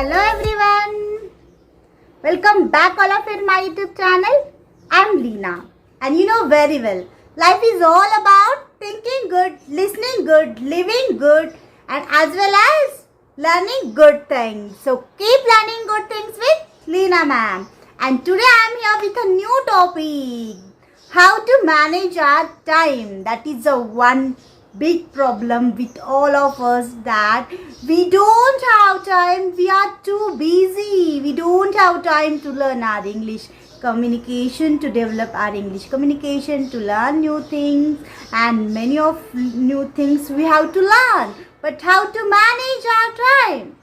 Hello everyone. Welcome back all of you in my YouTube channel. I'm Leena. And you know very well, life is all about thinking good, listening good, living good, and as well as learning good things. So keep learning good things with Leena ma'am. And today I'm here with a new topic. How to manage our time. That is the one big problem with all of us, that we don't have time. We are too busy. We don't have time to learn our English communication, to develop our English communication, to learn new things, and many of new things we have to learn. But how to manage our time?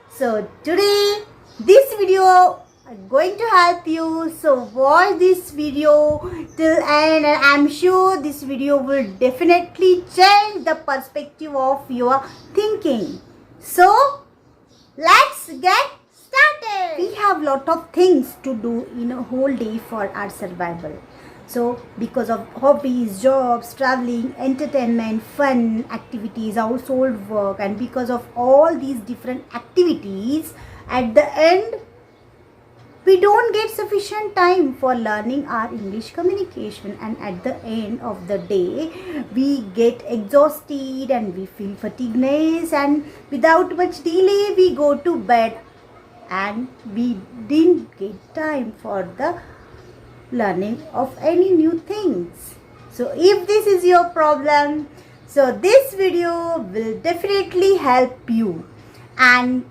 So today this video I'm going to help you. So watch this video till end, and I'm sure this video will definitely change the perspective of your thinking. So let's get started. We have lot of things to do in a whole day for our survival. So because of hobbies, jobs, traveling, entertainment, fun activities, household work, and because of all these different activities, at the end we don't get sufficient time for learning our English communication, and at the end of the day we get exhausted and we feel fatigueness, and without much delay we go to bed and we didn't get time for the learning of any new things. So if this is your problem, so this video will definitely help you, and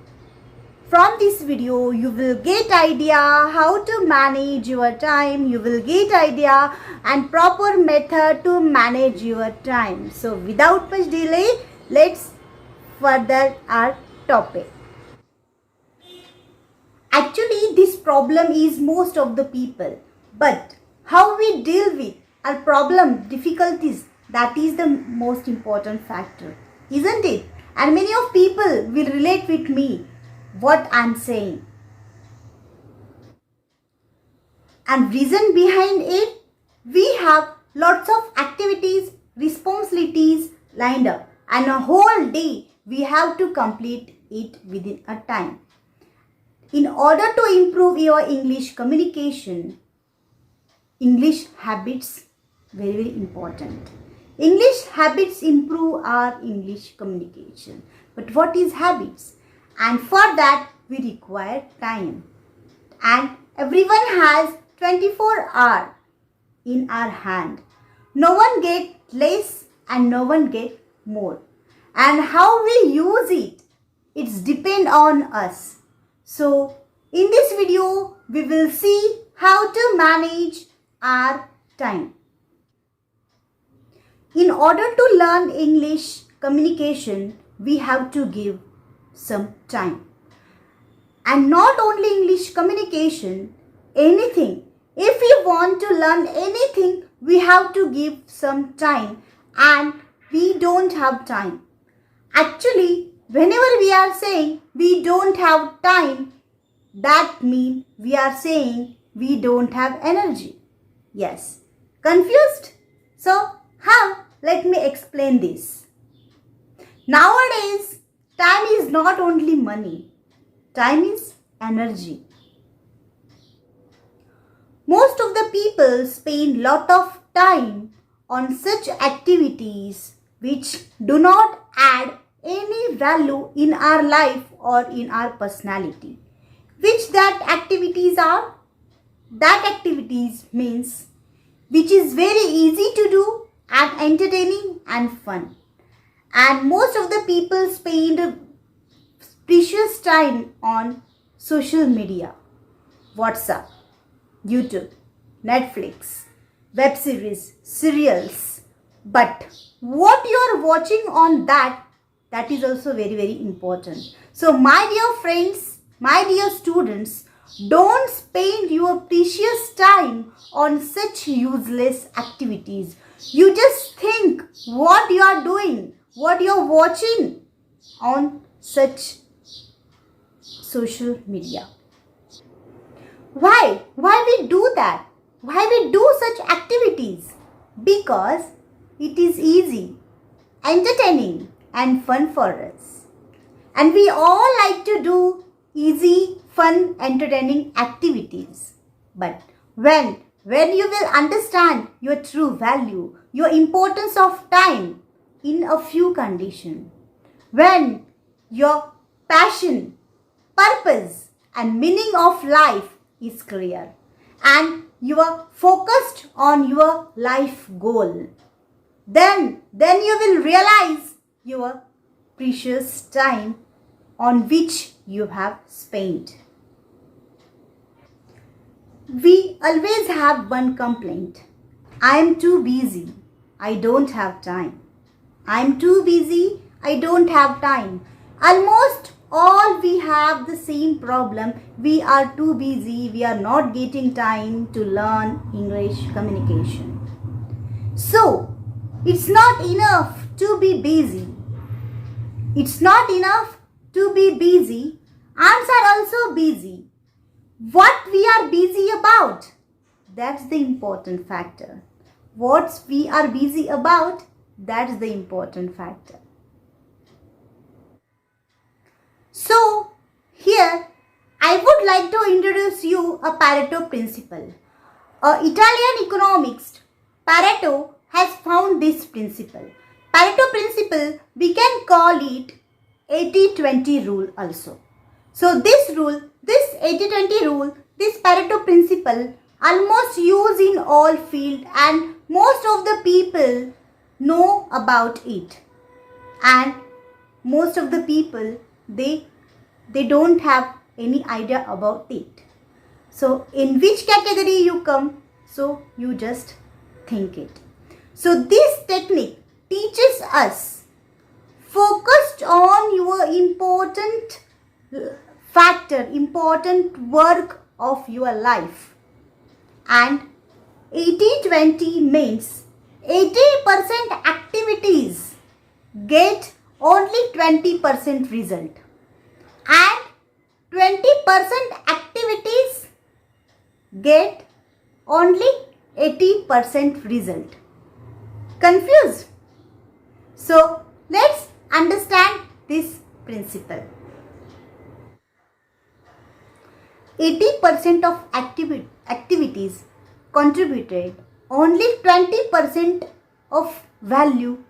from this video you will get idea how to manage your time. You will get idea and proper method to manage your time. So without much delay, let's further our topic. Actually this problem is most of the people, but how we deal with our problem, difficulties, that is the most important factor, isn't it? And many of people will relate with me what I'm saying. And reason behind it, we have lots of activities, responsibilities lined up, and a whole day we have to complete it within a time. In order to improve your English communication, English habits very important. English habits improve our English communication. But what is habits? And for that we require time. And everyone has 24 hours in our hand. No one get less and no one get more. And how we use it, it's depend on us. So in this video we will see how to manage our time. In order to learn English communication, we have to give some time. And not only English communication, anything. If we want to learn anything, we have to give some time, and we don't have time. Actually, whenever we are saying we don't have time, that means we are saying we don't have energy. Yes. Confused? So how? Let me explain this. Nowadays, time is not only money. Time is energy. Most of the people spend lot of time on such activities which do not add any value in our life or in our personality. Which that activities are? That activities means which is very easy to do and entertaining and fun. And most of the people spend precious time on social media, WhatsApp, YouTube, Netflix, web series, serials. But what you are watching on that is also very important. So my dear friends, my dear students, don't spend your precious time on such useless activities. You just think what you are doing, what you are watching on such social media. Why we do that? Why we do such activities? Because it is easy, entertaining and fun for us. And we all like to do easy, fun, entertaining activities. But when you will understand your true value, your importance of time in a few conditions, when your passion, purpose and meaning of life is clear and you are focused on your life goal, then you will realize your precious time on which you have spent. We always have one complaint. I am too busy. I don't have time. I am too busy. I don't have time. Almost all we have the same problem. We are too busy. We are not getting time to learn English communication. So, it's not enough to be busy. It's not enough to be busy. Arms are also busy. What we are busy about, that's the important factor. What we are busy about, that's the important factor. So, here I would like to introduce you a Pareto principle. Italian economist Pareto has found this principle. Pareto principle, we can call it 80-20 rule also. So this rule, this 80-20 rule, this Pareto principle almost used in all field and most of the people know about it. And most of the people, they don't have any idea about it. So in which category you come, so you just think it. So this technique teaches us focused on your important factor, important work of your life. And 80-20 means 80% activities get only 20% result. And 20% activities get only 80% result. Confused? So let's understand this principle. 80% of activities contributed, only 20% of value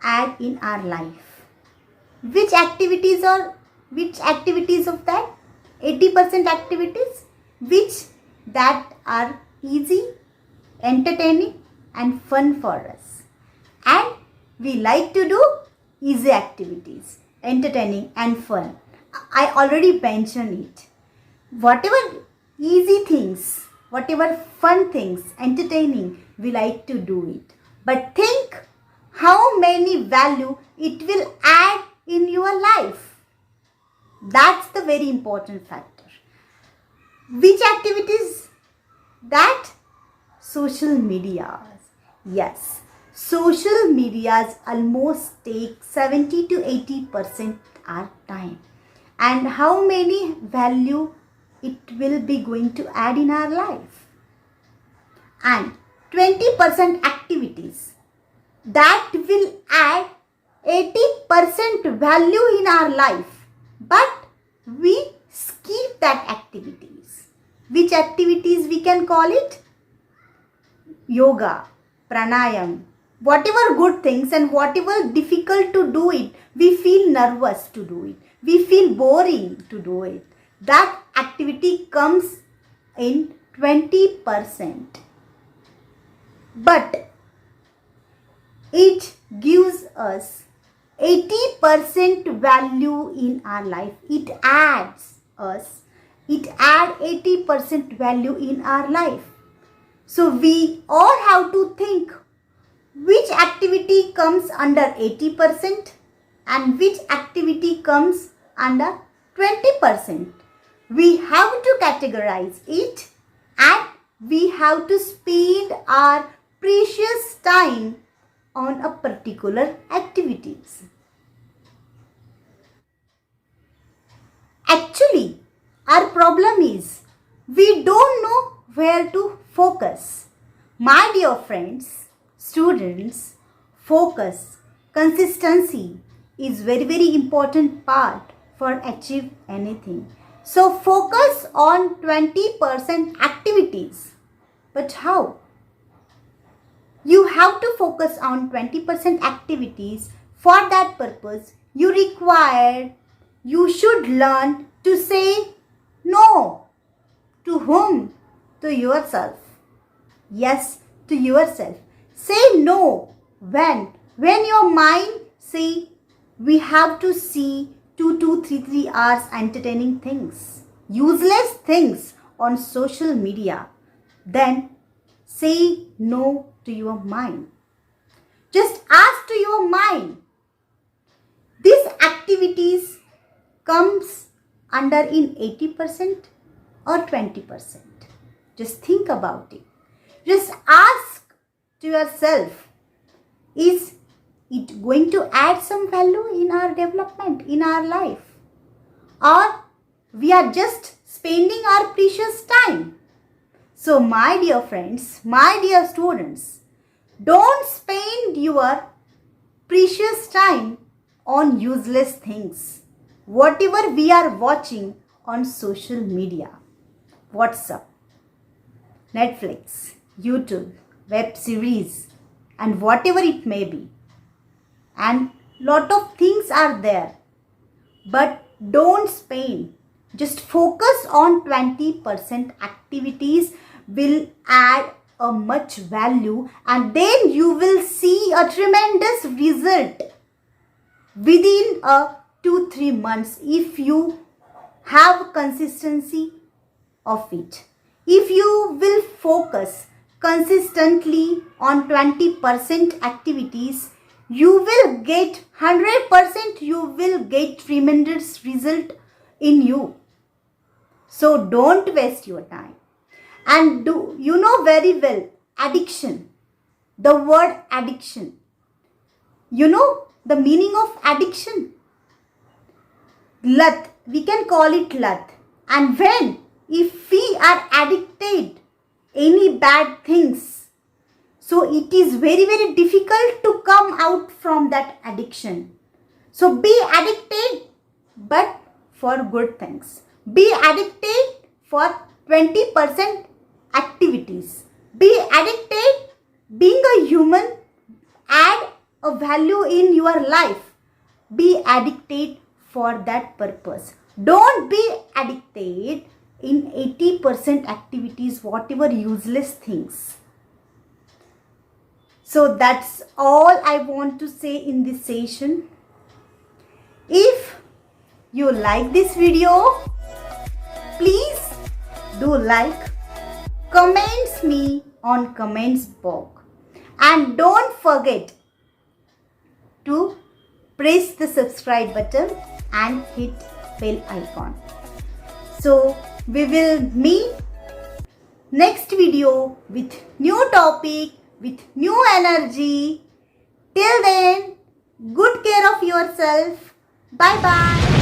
add in our life. Which activities of that 80% activities? Which that are easy, entertaining and fun for us. And we like to do easy activities, entertaining and fun. I already mentioned it. Whatever easy things, whatever fun things, entertaining, we like to do it. But think how many value it will add in your life. That's the very important factor. Which activities? That social media. Yes, social medias almost take 70 to 80% our time. And how many value it will be going to add in our life. And 20% activities that will add 80% value in our life. But we skip that activities. Which activities we can call it? Yoga, pranayam, whatever good things and whatever difficult to do it, we feel nervous to do it. We feel boring to do it. That activity comes in 20%. But it gives us 80% value in our life. It adds 80% value in our life. So we all have to think which activity comes under 80% and which activity comes under 20%. We have to categorize it and we have to spend our precious time on a particular activities. Actually, our problem is we don't know where to focus. My dear friends, students, focus, consistency is very important part for achieve anything. So focus on 20% activities. But how? You have to focus on 20% activities. For that purpose, you should learn to say no. To whom? To yourself. Yes, to yourself. Say no. When your mind say we have to see 3 hours entertaining things, useless things on social media, then say no to your mind. Just ask to your mind, these activities comes under in 80% or 20%. Just think about it. Just ask to yourself, is it going to add some value in our development, in our life? Or we are just spending our precious time? So my dear friends, my dear students, don't spend your precious time on useless things. Whatever we are watching on social media, WhatsApp, Netflix, YouTube, web series, and whatever it may be. And lot of things are there. But don't spend. Just focus on 20% activities will add a much value, and then you will see a tremendous result within 2-3 months if you have consistency of it. If you will focus consistently on 20% activities, you will get 100%, you will get tremendous result in you. So don't waste your time. And you know very well, addiction. The word addiction. You know the meaning of addiction? Lat. We can call it lat. And if we are addicted any bad things, so it is very, very difficult to come out from that addiction. So be addicted, but for good things. Be addicted for 20% activities. Be addicted, being a human, add a value in your life. Be addicted for that purpose. Don't be addicted in 80% activities, whatever useless things. So that's all I want to say in this session. If you like this video, please do like, comments me on comments box, and don't forget to press the subscribe button and hit bell icon. So we will meet next video with new topic, with new energy. Till then, good care of yourself. Bye bye.